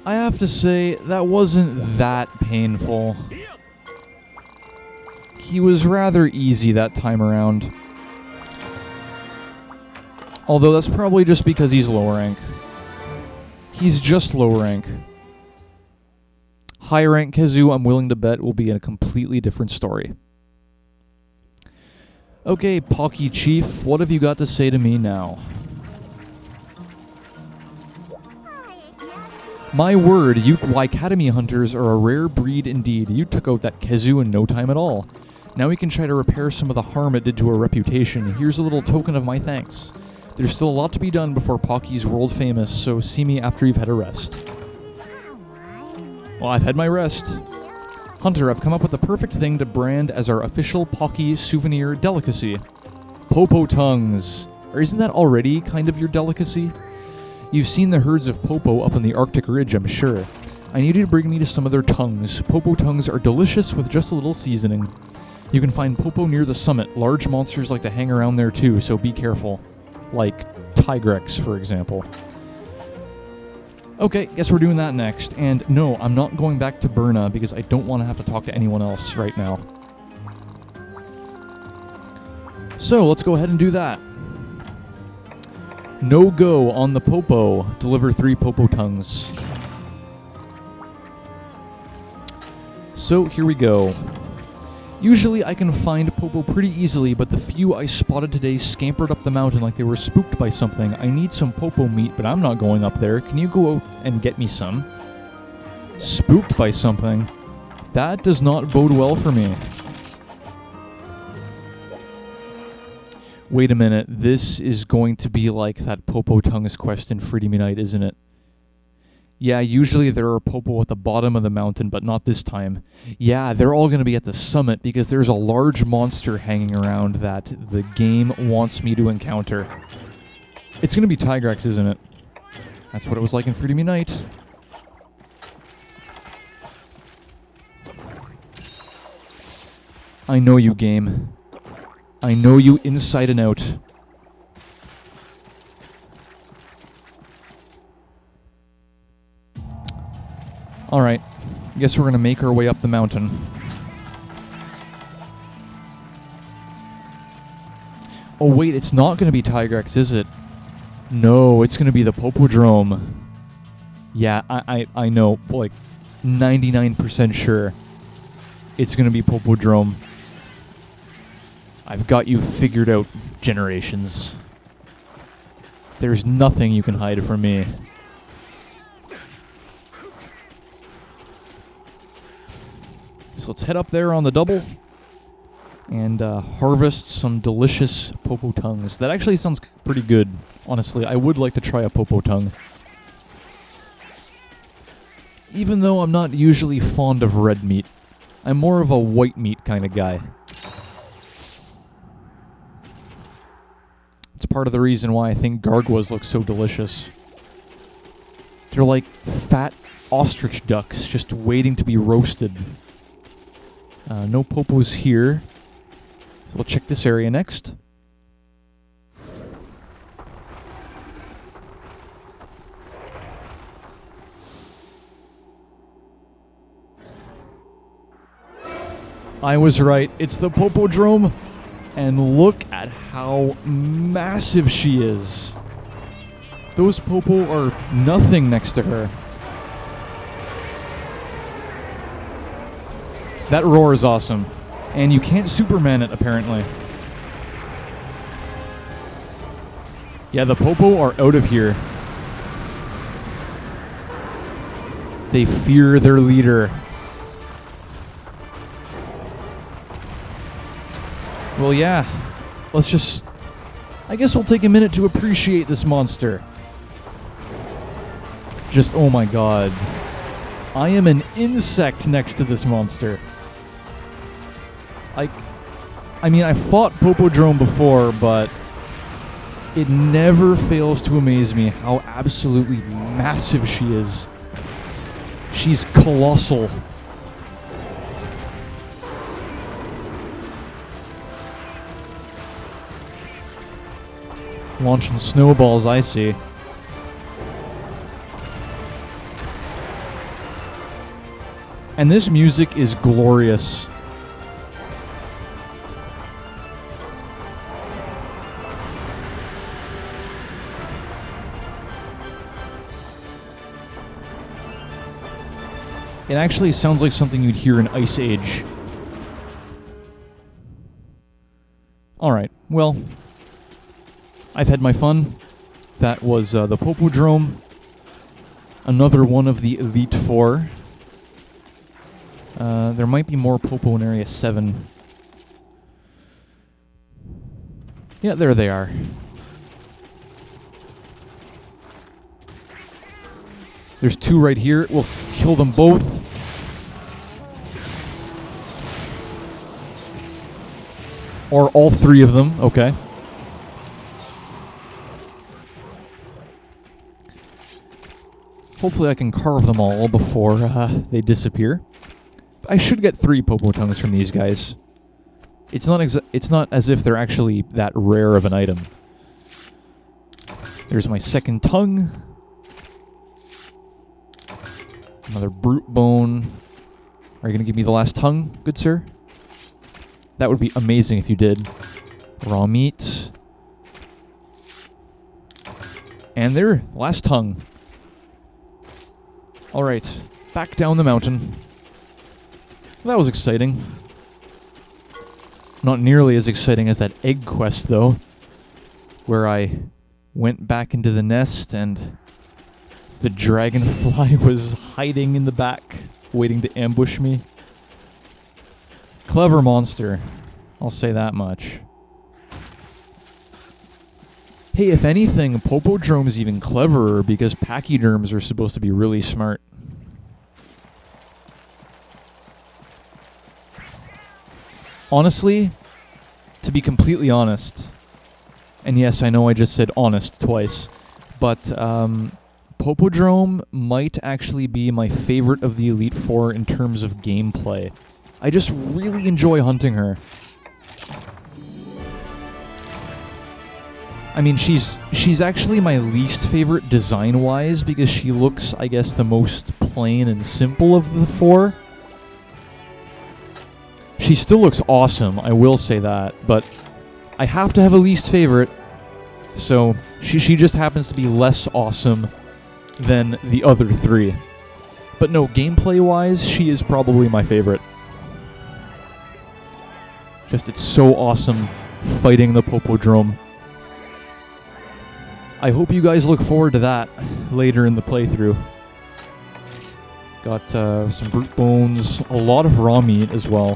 I have to say, that wasn't that painful. He was rather easy that time around. Although that's probably just because he's low rank. He's just low rank. High rank Kazoo, I'm willing to bet, will be a completely different story. Okay, Pokke Chief, what have you got to say to me now? My word, you Academy hunters are a rare breed indeed. You took out that Kazoo in no time at all. Now we can try to repair some of the harm it did to our reputation. Here's a little token of my thanks. There's still a lot to be done before Pokke's world famous, so see me after you've had a rest. Well, I've had my rest. Hunter, I've come up with the perfect thing to brand as our official Pokke souvenir delicacy. Popo Tongues. Or isn't that already kind of your delicacy? You've seen the herds of Popo up on the Arctic Ridge, I'm sure. I need you to bring me to some of their tongues. Popo Tongues are delicious with just a little seasoning. You can find Popo near the summit. Large monsters like to hang around there too, so be careful. Like Tigrex, for example. Okay, guess we're doing that next. And no, I'm not going back to Berna because I don't want to have to talk to anyone else right now. So, let's go ahead and do that. No go on the Popo. Deliver 3 Popo Tongues. So, here we go. Usually I can find Popo pretty easily, but the few I spotted today scampered up the mountain like they were spooked by something. I need some Popo meat, but I'm not going up there. Can you go out and get me some? Spooked by something? That does not bode well for me. Wait a minute, this is going to be like that Popo Tongues quest in Freedom Unite, isn't it? Yeah, usually there are Popo at the bottom of the mountain, but not this time. Yeah, they're all going to be at the summit because there's a large monster hanging around that the game wants me to encounter. It's going to be Tigrex, isn't it? That's what it was like in Freedom Unite. I know you, game. I know you inside and out. Alright, guess we're gonna make our way up the mountain. Oh wait, it's not gonna be Tigrex, is it? No, it's gonna be the Popodrome. Yeah, I know, like 99% sure it's gonna be Popodrome. I've got you figured out, generations. There's nothing you can hide from me. So let's head up there on the double and harvest some delicious Popo Tongues. That actually sounds pretty good, honestly. I would like to try a Popo Tongue. Even though I'm not usually fond of red meat. I'm more of a white meat kind of guy. It's part of the reason why I think Gargoyles look so delicious. They're like fat ostrich ducks just waiting to be roasted. No Popos here. So we'll check this area next. I was right. It's the Popodrome. And look at how massive she is. Those Popo are nothing next to her. That roar is awesome. And you can't Superman it, apparently. Yeah, the Popo are out of here. They fear their leader. Well, yeah. Let's just... I guess we'll take a minute to appreciate this monster. Just, oh my god. I am an insect next to this monster. I mean, I fought Popodrome before, but it never fails to amaze me how absolutely massive she is. She's colossal. Launching snowballs, I see. And this music is glorious. It actually sounds like something you'd hear in Ice Age. Alright, well, I've had my fun. That was the Popodrome. Another one of the Elite Four. There might be more Popo in Area 7. Yeah, there they are. There's two right here. We'll kill them both. Or all three of them. Okay. Hopefully I can carve them all before they disappear. I should get 3 Popo Tongues from these guys. It's not as if they're actually that rare of an item. There's my second tongue. Another brute bone. Are you going to give me the last tongue, good sir? That would be amazing if you did. Raw meat. And there, last tongue. Alright, back down the mountain. That was exciting. Not nearly as exciting as that egg quest, though, where I went back into the nest and the dragonfly was hiding in the back, waiting to ambush me. Clever monster, I'll say that much. Hey, if anything, Popodrome's even cleverer because pachyderms are supposed to be really smart. Honestly, to be completely honest, and yes, I know I just said honest twice, but Popodrome might actually be my favorite of the Elite Four in terms of gameplay. I just really enjoy hunting her. I mean, she's actually my least favorite design-wise because she looks, I guess, the most plain and simple of the 4. She still looks awesome, I will say that, but I have to have a least favorite, so she just happens to be less awesome than the other 3. But no, gameplay-wise, she is probably my favorite. Just, it's so awesome fighting the Popodrome. I hope you guys look forward to that later in the playthrough. Got some brute bones, a lot of raw meat as well.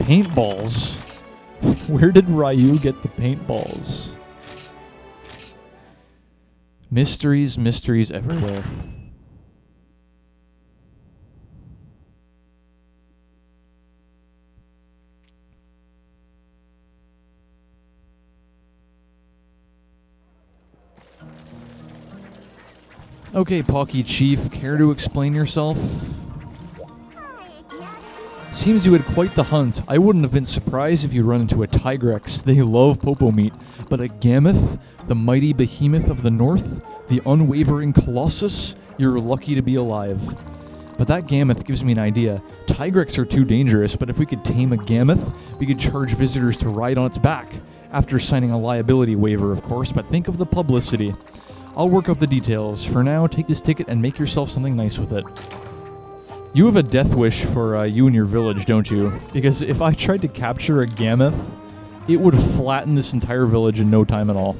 Paintballs? Where did Ryu get the paintballs? Mysteries, mysteries everywhere. Okay, Pokke Chief, care to explain yourself? Seems you had quite the hunt. I wouldn't have been surprised if you run into a Tigrex. They love Popo meat. But a Gammoth, the mighty behemoth of the north, the unwavering colossus, you're lucky to be alive. But that Gammoth gives me an idea. Tigrex are too dangerous, but if we could tame a Gammoth, we could charge visitors to ride on its back. After signing a liability waiver, of course, but think of the publicity. I'll work out the details. For now, take this ticket and make yourself something nice with it. You have a death wish for you and your village, don't you? Because if I tried to capture a Gammoth, it would flatten this entire village in no time at all.